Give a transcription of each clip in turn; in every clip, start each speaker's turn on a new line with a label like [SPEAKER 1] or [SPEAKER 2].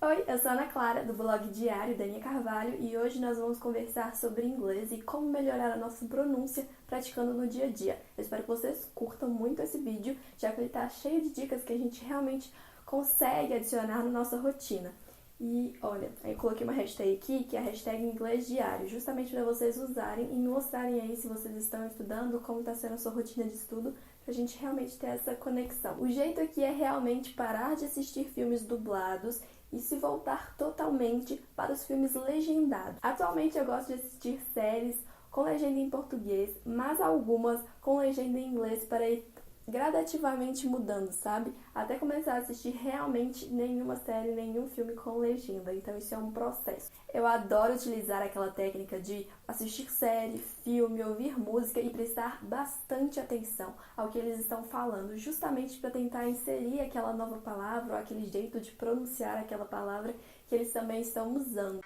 [SPEAKER 1] Oi, eu sou a Ana Clara, do blog Diário da Aninha Carvalho, e hoje nós vamos conversar sobre inglês e como melhorar a nossa pronúncia praticando no dia a dia. Eu espero que vocês curtam muito esse vídeo, já que ele está cheio de dicas que a gente realmente consegue adicionar na nossa rotina. E olha, eu coloquei uma hashtag aqui, que é a hashtag Inglês Diário, justamente para vocês usarem e mostrarem aí se vocês estão estudando, como está sendo a sua rotina de estudo, para a gente realmente ter essa conexão. O jeito aqui é realmente parar de assistir filmes dublados e se voltar totalmente para os filmes legendados. Atualmente eu gosto de assistir séries com legenda em português, mas algumas com legenda em inglês para ir gradativamente mudando, sabe? Até começar a assistir realmente nenhuma série, nenhum filme com legenda. Então isso é um processo. Eu adoro utilizar aquela técnica de assistir série, filme, ouvir música e prestar bastante atenção ao que eles estão falando, justamente para tentar inserir aquela nova palavra ou aquele jeito de pronunciar aquela palavra que eles também estão usando.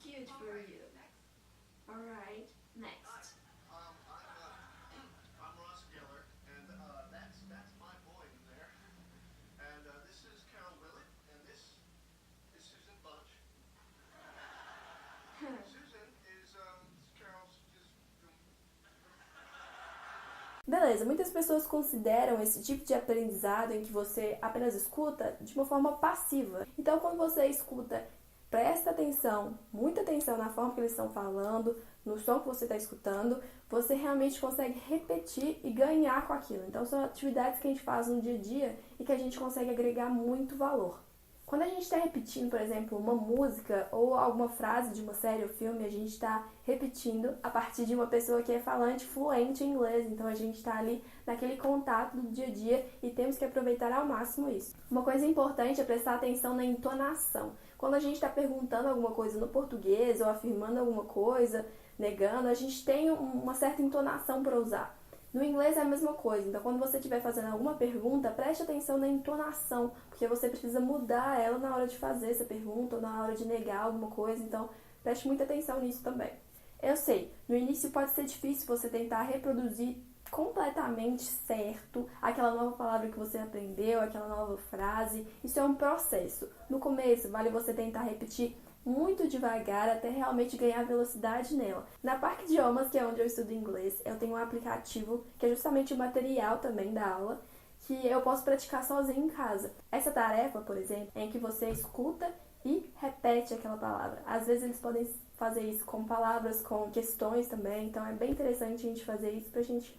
[SPEAKER 1] Good for you. Alright, next.
[SPEAKER 2] I'm Ross Geller, and that's my boy in there. And this is Carol Willett, and this is Susan Bunch. Susan is Carol's just.
[SPEAKER 1] Beleza, muitas pessoas consideram esse tipo de aprendizado em que você apenas escuta de uma forma passiva. Então, quando você escuta, presta atenção, muita atenção na forma que eles estão falando, no som que você está escutando, você realmente consegue repetir e ganhar com aquilo. Então, são atividades que a gente faz no dia a dia e que a gente consegue agregar muito valor. Quando a gente está repetindo, por exemplo, uma música ou alguma frase de uma série ou filme, a gente está repetindo a partir de uma pessoa que é falante fluente em inglês. Então, a gente está ali naquele contato do dia a dia e temos que aproveitar ao máximo isso. Uma coisa importante é prestar atenção na entonação. Quando a gente está perguntando alguma coisa no português ou afirmando alguma coisa, negando, a gente tem uma certa entonação para usar. No inglês é a mesma coisa, então quando você estiver fazendo alguma pergunta, preste atenção na entonação, porque você precisa mudar ela na hora de fazer essa pergunta ou na hora de negar alguma coisa, então preste muita atenção nisso também. Eu sei, no início pode ser difícil você tentar reproduzir completamente certo aquela nova palavra que você aprendeu, aquela nova frase, isso é um processo. No começo, vale você tentar repetir muito devagar até realmente ganhar velocidade nela. Na Parque Idiomas, que é onde eu estudo inglês, eu tenho um aplicativo que é justamente o material também da aula, que eu posso praticar sozinho em casa. Essa tarefa, por exemplo, é em que você escuta e repete aquela palavra. Às vezes eles podem fazer isso com palavras, com questões também, então é bem interessante a gente fazer isso pra gente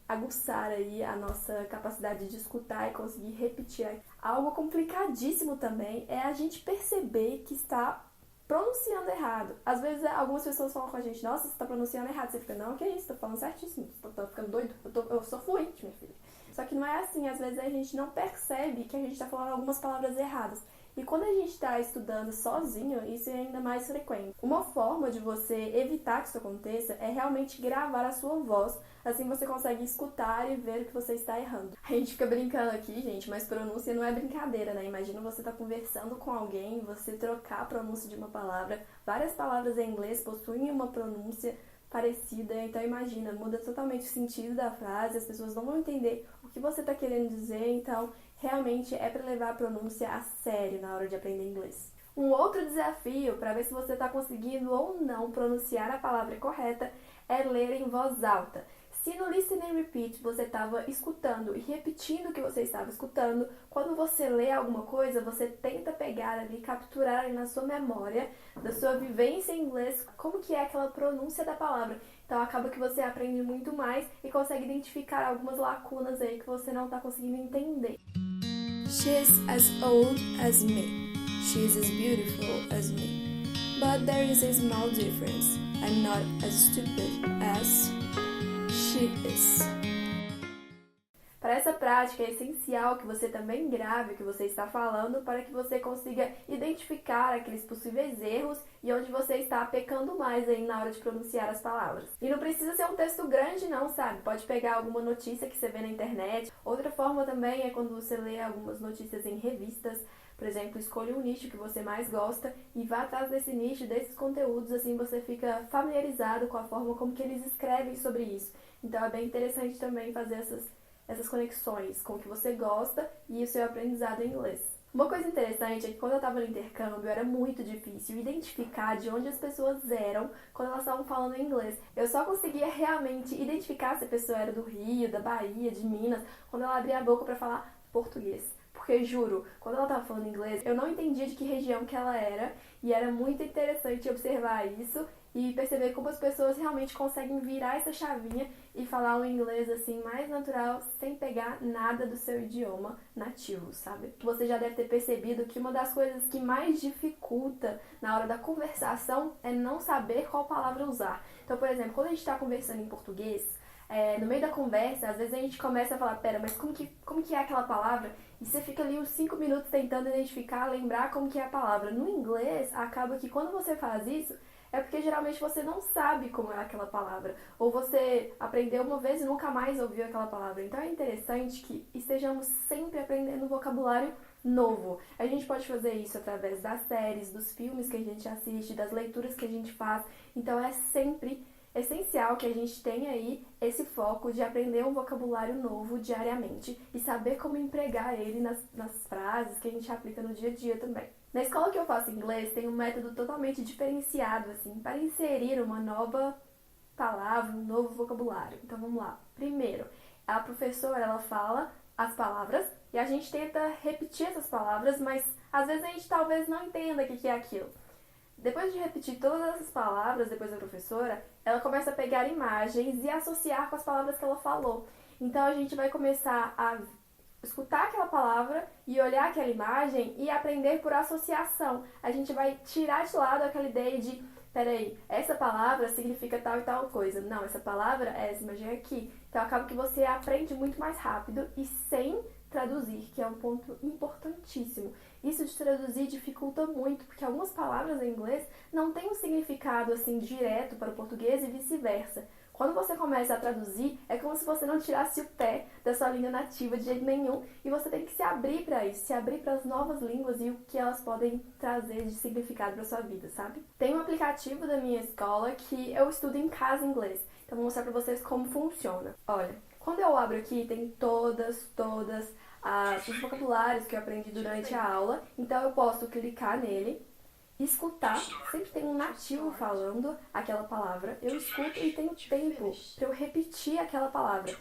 [SPEAKER 1] aguçar aí a nossa capacidade de escutar e conseguir repetir. Algo complicadíssimo também é a gente perceber que está pronunciando errado. Às vezes algumas pessoas falam com a gente, nossa, você está pronunciando errado. Você fica, não, que isso, tô falando certíssimo, tô ficando doido, eu sou fluente, minha filha. Só que não é assim, às vezes a gente não percebe que a gente está falando algumas palavras erradas. E quando a gente está estudando sozinho, isso é ainda mais frequente. Uma forma de você evitar que isso aconteça é realmente gravar a sua voz, assim você consegue escutar e ver o que você está errando. A gente fica brincando aqui, gente, mas pronúncia não é brincadeira, né? Imagina você estar conversando com alguém, você trocar a pronúncia de uma palavra. Várias palavras em inglês possuem uma pronúncia parecida, então imagina, muda totalmente o sentido da frase, as pessoas não vão entender o que você está querendo dizer, então realmente é para levar a pronúncia a sério na hora de aprender inglês. Um outro desafio para ver se você está conseguindo ou não pronunciar a palavra correta é ler em voz alta. Se no Listen and Repeat você estava escutando e repetindo o que você estava escutando, quando você lê alguma coisa, você tenta pegar ali, capturar ali na sua memória, da sua vivência em inglês, como que é aquela pronúncia da palavra. Então acaba que você aprende muito mais e consegue identificar algumas lacunas aí que você não está conseguindo entender.
[SPEAKER 3] She's as old as me. She's as beautiful as me. But there is a small difference. I'm not as stupid as she is.
[SPEAKER 1] Para essa prática é essencial que você também grave o que você está falando para que você consiga identificar aqueles possíveis erros e onde você está pecando mais aí na hora de pronunciar as palavras. E não precisa ser um texto grande não, sabe? Pode pegar alguma notícia que você vê na internet. Outra forma também é quando você lê algumas notícias em revistas. Por exemplo, escolha um nicho que você mais gosta e vá atrás desse nicho, desses conteúdos, assim você fica familiarizado com a forma como que eles escrevem sobre isso. Então é bem interessante também fazer essas conexões com o que você gosta e o seu aprendizado em inglês. Uma coisa interessante é que quando eu estava no intercâmbio era muito difícil identificar de onde as pessoas eram quando elas estavam falando inglês. Eu só conseguia realmente identificar se a pessoa era do Rio, da Bahia, de Minas, quando ela abria a boca para falar português. Porque, juro, quando ela estava falando inglês, eu não entendia de que região que ela era e era muito interessante observar isso e perceber como as pessoas realmente conseguem virar essa chavinha e falar um inglês assim mais natural, sem pegar nada do seu idioma nativo, sabe? Você já deve ter percebido que uma das coisas que mais dificulta na hora da conversação é não saber qual palavra usar. Então, por exemplo, quando a gente está conversando em português, no meio da conversa, às vezes a gente começa a falar, pera, mas como que é aquela palavra? E você fica ali uns 5 minutos tentando identificar, lembrar como que é a palavra. No inglês, acaba que quando você faz isso, é porque geralmente você não sabe como é aquela palavra. Ou você aprendeu uma vez e nunca mais ouviu aquela palavra. Então é interessante que estejamos sempre aprendendo vocabulário novo. A gente pode fazer isso através das séries, dos filmes que a gente assiste, das leituras que a gente faz. Então é sempre essencial que a gente tenha aí esse foco de aprender um vocabulário novo diariamente e saber como empregar ele nas frases que a gente aplica no dia a dia também. Na escola que eu faço inglês, tem um método totalmente diferenciado, assim, para inserir uma nova palavra, um novo vocabulário. Então, vamos lá. Primeiro, a professora, ela fala as palavras e a gente tenta repetir essas palavras, mas às vezes a gente talvez não entenda o que é aquilo. Depois de repetir todas essas palavras, depois da professora, ela começa a pegar imagens e associar com as palavras que ela falou. Então, a gente vai começar a escutar aquela palavra e olhar aquela imagem e aprender por associação. A gente vai tirar de lado aquela ideia de, peraí, essa palavra significa tal e tal coisa. Não, essa palavra é essa imagem aqui. Então acaba que você aprende muito mais rápido e sem traduzir, que é um ponto importantíssimo. Isso de traduzir dificulta muito, porque algumas palavras em inglês não têm um significado assim direto para o português e vice-versa. Quando você começa a traduzir, é como se você não tirasse o pé da sua língua nativa de jeito nenhum e você tem que se abrir para isso, se abrir para as novas línguas e o que elas podem trazer de significado para sua vida, sabe? Tem um aplicativo da minha escola que eu estudo em casa inglês, então vou mostrar para vocês como funciona. Olha, quando eu abro aqui, tem todos os vocabulários que eu aprendi durante a aula, então eu posso clicar nele, escutar, sempre tem um nativo falando aquela palavra, eu escuto e tenho tempo para eu repetir aquela palavra.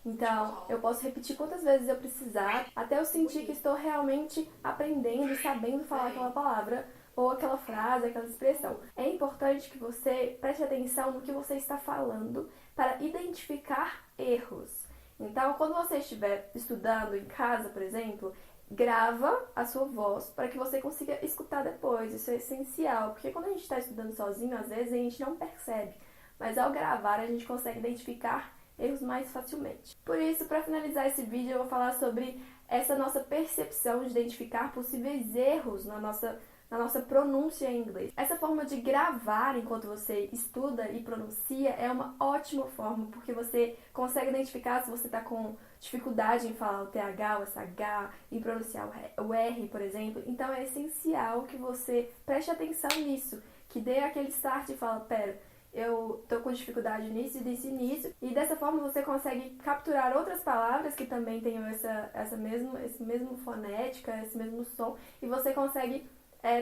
[SPEAKER 1] Então, eu posso repetir quantas vezes eu precisar, até eu sentir que estou realmente aprendendo e sabendo falar aquela palavra, ou aquela frase, aquela expressão. É importante que você preste atenção no que você está falando para identificar erros. Então, quando você estiver estudando em casa, por exemplo, grava a sua voz para que você consiga escutar depois. Isso é essencial, porque quando a gente está estudando sozinho, às vezes a gente não percebe, mas ao gravar a gente consegue identificar erros mais facilmente. Por isso, para finalizar esse vídeo, eu vou falar sobre essa nossa percepção de identificar possíveis erros na nossa pronúncia em inglês. Essa forma de gravar enquanto você estuda e pronuncia é uma ótima forma, porque você consegue identificar se você está com dificuldade em falar o TH, o SH, em pronunciar o R, por exemplo. Então é essencial que você preste atenção nisso, que dê aquele start e fala, pera, eu tô com dificuldade nisso e nisso, e dessa forma você consegue capturar outras palavras que também tenham esse mesmo fonética, esse mesmo som, e você consegue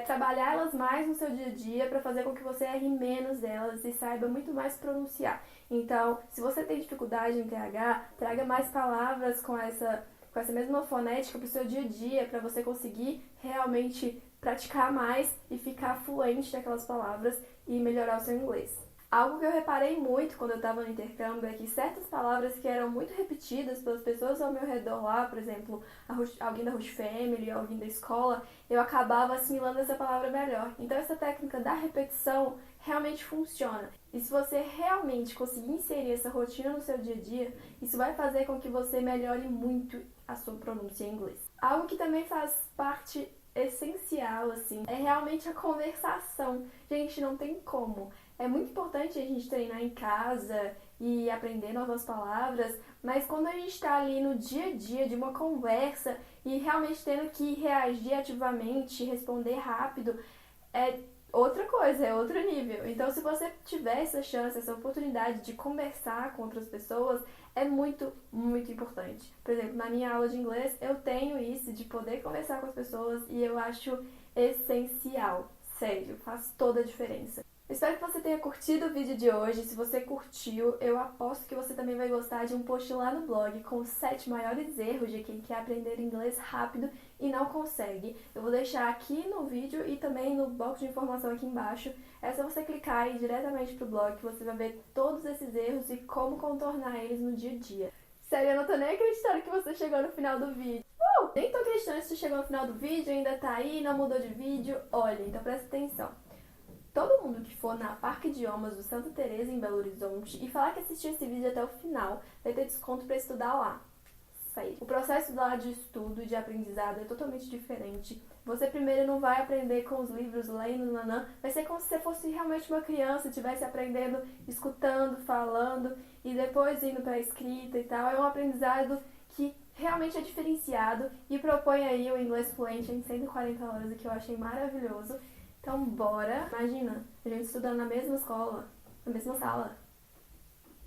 [SPEAKER 1] trabalhar elas mais no seu dia a dia para fazer com que você erre menos delas e saiba muito mais pronunciar. Então, se você tem dificuldade em TH, traga mais palavras com essa mesma fonética para o seu dia a dia, para você conseguir realmente praticar mais e ficar fluente naquelas palavras e melhorar o seu inglês. Algo que eu reparei muito quando eu estava no intercâmbio é que certas palavras que eram muito repetidas pelas pessoas ao meu redor lá, por exemplo, alguém da Host Family, alguém da escola, eu acabava assimilando essa palavra melhor. Então essa técnica da repetição realmente funciona. E se você realmente conseguir inserir essa rotina no seu dia a dia, isso vai fazer com que você melhore muito a sua pronúncia em inglês. Algo que também faz parte essencial, assim, é realmente a conversação. Gente, não tem como. É muito importante a gente treinar em casa e aprender novas palavras, mas quando a gente tá ali no dia a dia de uma conversa e realmente tendo que reagir ativamente, responder rápido, é outra coisa, é outro nível. Então, se você tiver essa chance, essa oportunidade de conversar com outras pessoas, é muito, muito importante. Por exemplo, na minha aula de inglês, eu tenho isso de poder conversar com as pessoas e eu acho essencial. Sério, faz toda a diferença. Espero que você tenha curtido o vídeo de hoje. Se você curtiu, eu aposto que você também vai gostar de um post lá no blog com os 7 maiores erros de quem quer aprender inglês rápido e não consegue. Eu vou deixar aqui no vídeo e também no box de informação aqui embaixo. É só você clicar e ir diretamente pro blog que você vai ver todos esses erros e como contornar eles no dia a dia. Sério, eu não tô nem acreditando que você chegou no final do vídeo. Nem tô acreditando que você chegou no final do vídeo, ainda tá aí, não mudou de vídeo. Olha, então presta atenção. Todo mundo que for na Parque Idiomas do Santa Teresa em Belo Horizonte e falar que assistiu esse vídeo até o final, vai ter desconto para estudar lá. Sério. O processo lá de estudo e de aprendizado é totalmente diferente. Você primeiro não vai aprender com os livros lendo, nanã, vai ser como se você fosse realmente uma criança, estivesse aprendendo, escutando, falando e depois indo para a escrita e tal. É um aprendizado que realmente é diferenciado e propõe aí o inglês fluente em 140 horas, o que eu achei maravilhoso. Então, bora! Imagina, a gente estudando na mesma escola, na mesma sala.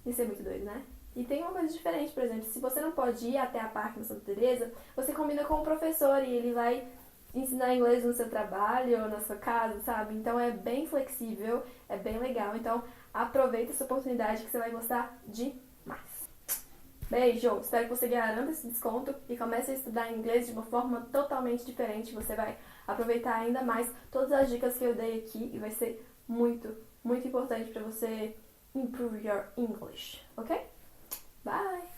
[SPEAKER 1] Isso é muito doido, né? E tem uma coisa diferente, por exemplo, se você não pode ir até a Parque da Santa Teresa, você combina com o professor e ele vai ensinar inglês no seu trabalho ou na sua casa, sabe? Então, é bem flexível, é bem legal. Então, aproveita essa oportunidade que você vai gostar demais. Beijo! Espero que você garanta esse desconto e comece a estudar inglês de uma forma totalmente diferente. Você vai aproveitar ainda mais todas as dicas que eu dei aqui e vai ser muito, muito importante para você improve your English, ok? Bye!